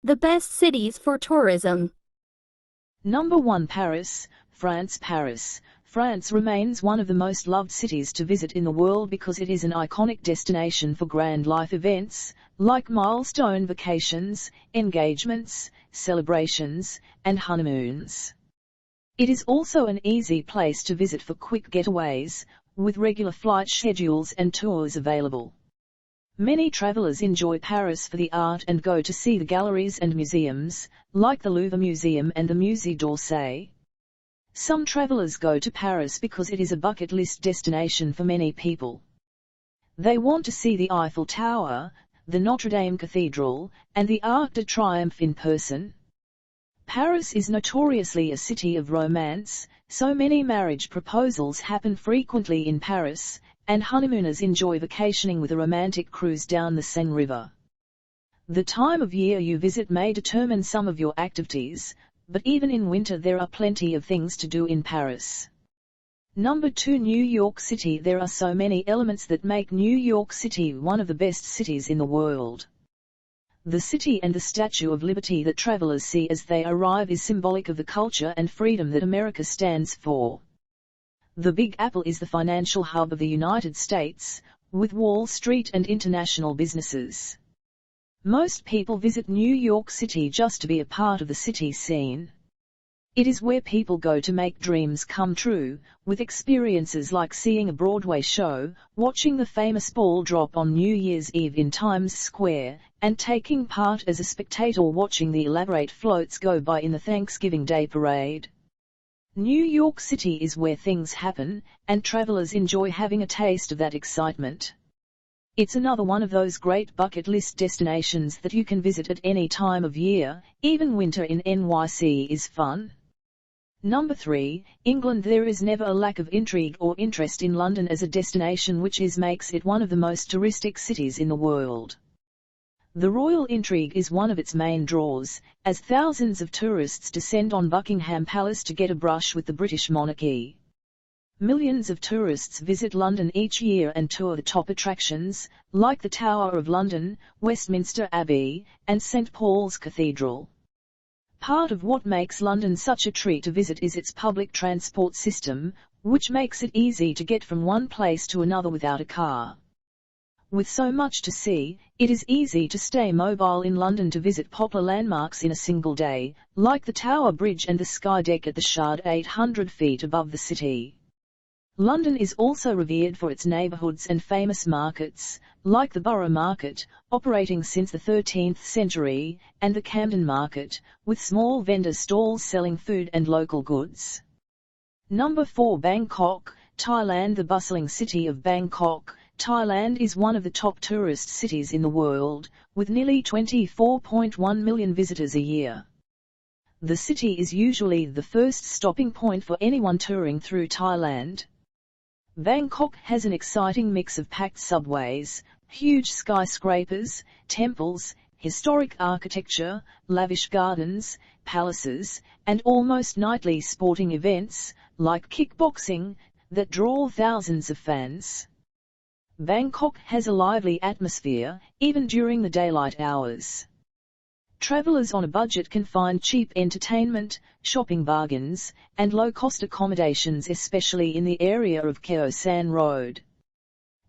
The best cities for tourism. Number 1. Paris, France. France remains one of the most loved cities to visit in the world because it is an iconic destination for grand life events, like milestone vacations, engagements, celebrations, and honeymoons. It is also an easy place to visit for quick getaways, with regular flight schedules and tours available. Many travelers enjoy Paris for the art and go to see the galleries and museums, like the Louvre Museum and the Musée d'Orsay. Some travelers go to Paris because it is a bucket list destination for many people. They want to see the Eiffel Tower, the Notre Dame Cathedral, and the Arc de Triomphe in person. Paris is notoriously a city of romance, so many marriage proposals happen frequently in Paris, and honeymooners enjoy vacationing with a romantic cruise down the Seine River. The time of year you visit may determine some of your activities, but even in winter there are plenty of things to do in Paris. Number 2. New York City. There are so many elements that make New York City one of the best cities in the world. The city and the Statue of Liberty that travelers see as they arrive is symbolic of the culture and freedom that America stands for. The Big Apple is the financial hub of the United States, with Wall Street and international businesses. Most people visit New York City just to be a part of the city scene. It is where people go to make dreams come true, with experiences like seeing a Broadway show, watching the famous ball drop on New Year's Eve in Times Square, and taking part as a spectator watching the elaborate floats go by in the Thanksgiving Day Parade. New York City is where things happen, and travelers enjoy having a taste of that excitement. It's another one of those great bucket list destinations that you can visit at any time of year. Even winter in NYC is fun. Number 3. England. There is never a lack of intrigue or interest in London as a destination, which makes it one of the most touristic cities in the world. The royal intrigue is one of its main draws, as thousands of tourists descend on Buckingham Palace to get a brush with the British monarchy. Millions of tourists visit London each year and tour the top attractions, like the Tower of London, Westminster Abbey, and St. Paul's Cathedral. Part of what makes London such a treat to visit is its public transport system, which makes it easy to get from one place to another without a car. With so much to see, it is easy to stay mobile in London to visit popular landmarks in a single day, like the Tower Bridge and the Sky Deck at the Shard 800 feet above the city. London is also revered for its neighbourhoods and famous markets, like the Borough Market, operating since the 13th century, and the Camden Market, with small vendor stalls selling food and local goods. Number 4. Bangkok, Thailand. The bustling city of Bangkok, Thailand is one of the top tourist cities in the world, with nearly 24.1 million visitors a year. The city is usually the first stopping point for anyone touring through Thailand. Bangkok has an exciting mix of packed subways, huge skyscrapers, temples, historic architecture, lavish gardens, palaces, and almost nightly sporting events, like kickboxing, that draw thousands of fans. Bangkok has a lively atmosphere, even during the daylight hours. Travelers on a budget can find cheap entertainment, shopping bargains, and low-cost accommodations, especially in the area of Khao San Road.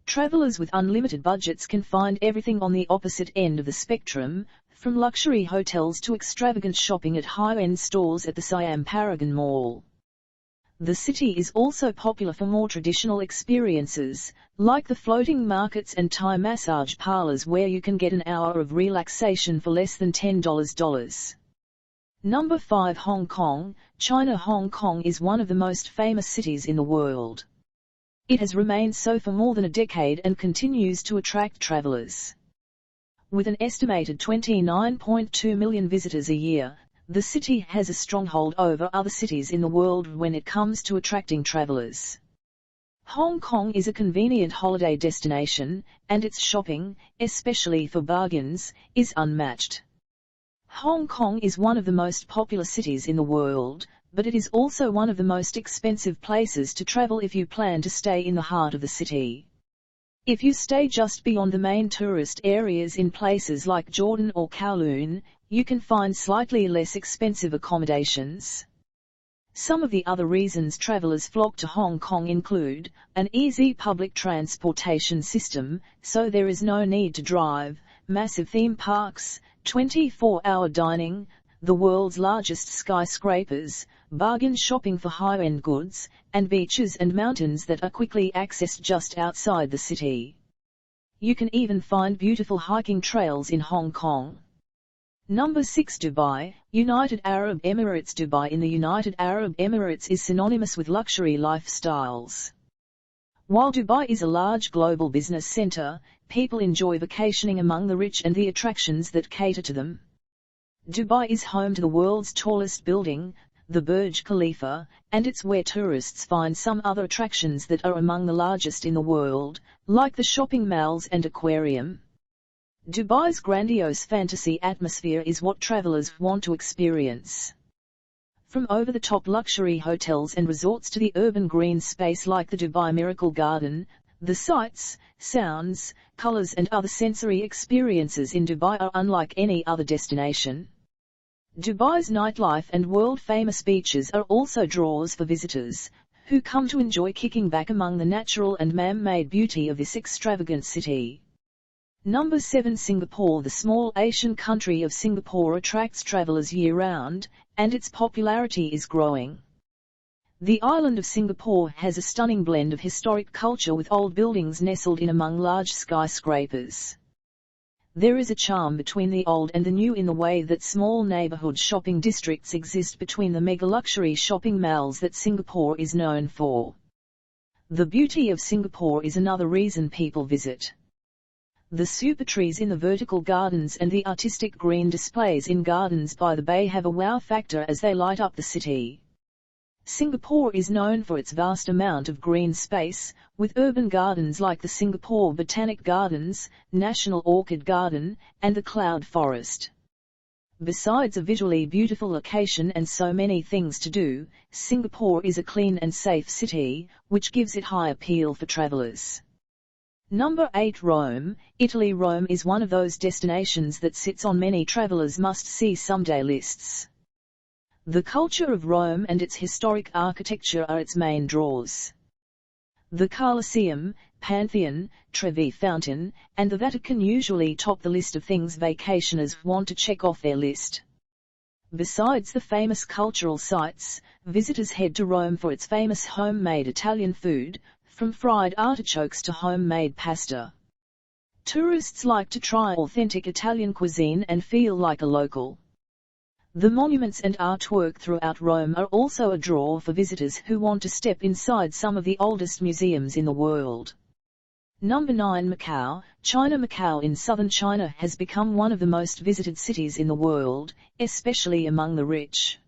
Travelers with unlimited budgets can find everything on the opposite end of the spectrum, from luxury hotels to extravagant shopping at high-end stores at the Siam Paragon Mall. The city is also popular for more traditional experiences, like the floating markets and Thai massage parlors where you can get an hour of relaxation for less than $10. Number 5. Hong Kong, China. Hong Kong is one of the most famous cities in the world. It has remained so for more than a decade and continues to attract travelers. With an estimated 29.2 million visitors a year, the city has a stronghold over other cities in the world when it comes to attracting travelers. Hong Kong is a convenient holiday destination, and its shopping, especially for bargains, is unmatched. Hong Kong is one of the most popular cities in the world, but it is also one of the most expensive places to travel if you plan to stay in the heart of the city. If you stay just beyond the main tourist areas in places like Jordan or Kowloon, you can find slightly less expensive accommodations. Some of the other reasons travelers flock to Hong Kong include an easy public transportation system, so there is no need to drive, massive theme parks, 24-hour dining, the world's largest skyscrapers, bargain shopping for high-end goods, and beaches and mountains that are quickly accessed just outside the city. You can even find beautiful hiking trails in Hong Kong. Number 6. Dubai, United Arab Emirates. Dubai in the United Arab Emirates is synonymous with luxury lifestyles. While Dubai is a large global business center, people enjoy vacationing among the rich and the attractions that cater to them. Dubai is home to the world's tallest building, the Burj Khalifa, and it's where tourists find some other attractions that are among the largest in the world, like the shopping malls and aquarium. Dubai's grandiose fantasy atmosphere is what travelers want to experience. From over-the-top luxury hotels and resorts to the urban green space like the Dubai Miracle Garden, the sights, sounds, colors and other sensory experiences in Dubai are unlike any other destination. Dubai's nightlife and world-famous beaches are also draws for visitors, who come to enjoy kicking back among the natural and man-made beauty of this extravagant city. Number 7. Singapore. The small Asian country of Singapore attracts travelers year-round, and its popularity is growing. The island of Singapore has a stunning blend of historic culture with old buildings nestled in among large skyscrapers. There is a charm between the old and the new in the way that small neighborhood shopping districts exist between the mega-luxury shopping malls that Singapore is known for. The beauty of Singapore is another reason people visit. The super trees in the vertical gardens and the artistic green displays in gardens by the bay have a wow factor as they light up the city. Singapore is known for its vast amount of green space, with urban gardens like the Singapore Botanic Gardens, National Orchid Garden, and the Cloud Forest. Besides a visually beautiful location and so many things to do, Singapore is a clean and safe city, which gives it high appeal for travelers. Number 8. Rome, Italy. Rome is one of those destinations that sits on many travelers' must-see someday lists. The culture of Rome and its historic architecture are its main draws. The Colosseum, Pantheon, Trevi Fountain, and the Vatican usually top the list of things vacationers want to check off their list. Besides the famous cultural sites, visitors head to Rome for its famous homemade Italian food, from fried artichokes to homemade pasta. Tourists like to try authentic Italian cuisine and feel like a local. The monuments and artwork throughout Rome are also a draw for visitors who want to step inside some of the oldest museums in the world. Number 9. Macau, China. Macau in southern China has become one of the most visited cities in the world, especially among the rich.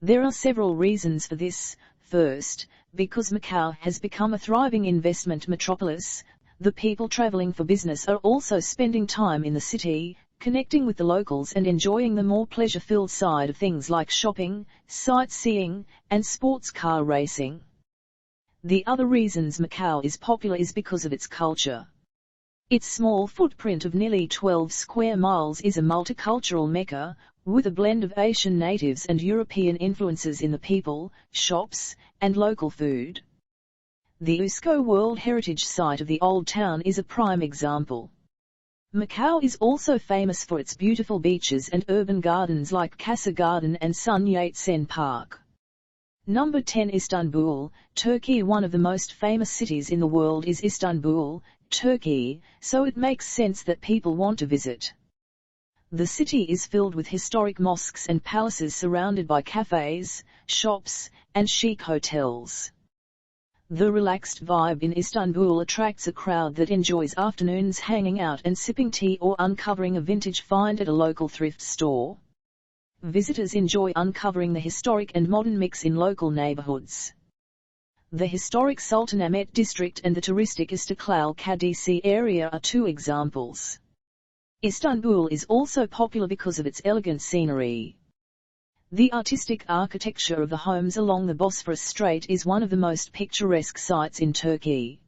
There are several reasons for this. First, because Macau has become a thriving investment metropolis, the people traveling for business are also spending time in the city, connecting with the locals and enjoying the more pleasure-filled side of things like shopping, sightseeing, and sports car racing. The other reasons Macau is popular is because of its culture. Its small footprint of nearly 12 square miles is a multicultural mecca, with a blend of Asian natives and European influences in the people, shops, and local food. The UNESCO World Heritage Site of the Old Town is a prime example. Macau is also famous for its beautiful beaches and urban gardens like Casa Garden and Sun Yat-sen Park. Number 10. Istanbul, Turkey. One of the most famous cities in the world is Istanbul, Turkey, so it makes sense that people want to visit. The city is filled with historic mosques and palaces surrounded by cafes, shops, and chic hotels. The relaxed vibe in Istanbul attracts a crowd that enjoys afternoons hanging out and sipping tea or uncovering a vintage find at a local thrift store. Visitors enjoy uncovering the historic and modern mix in local neighborhoods. The historic Sultanahmet district and the touristic Istiklal Caddesi area are two examples. Istanbul is also popular because of its elegant scenery. The artistic architecture of the homes along the Bosphorus Strait is one of the most picturesque sights in Turkey.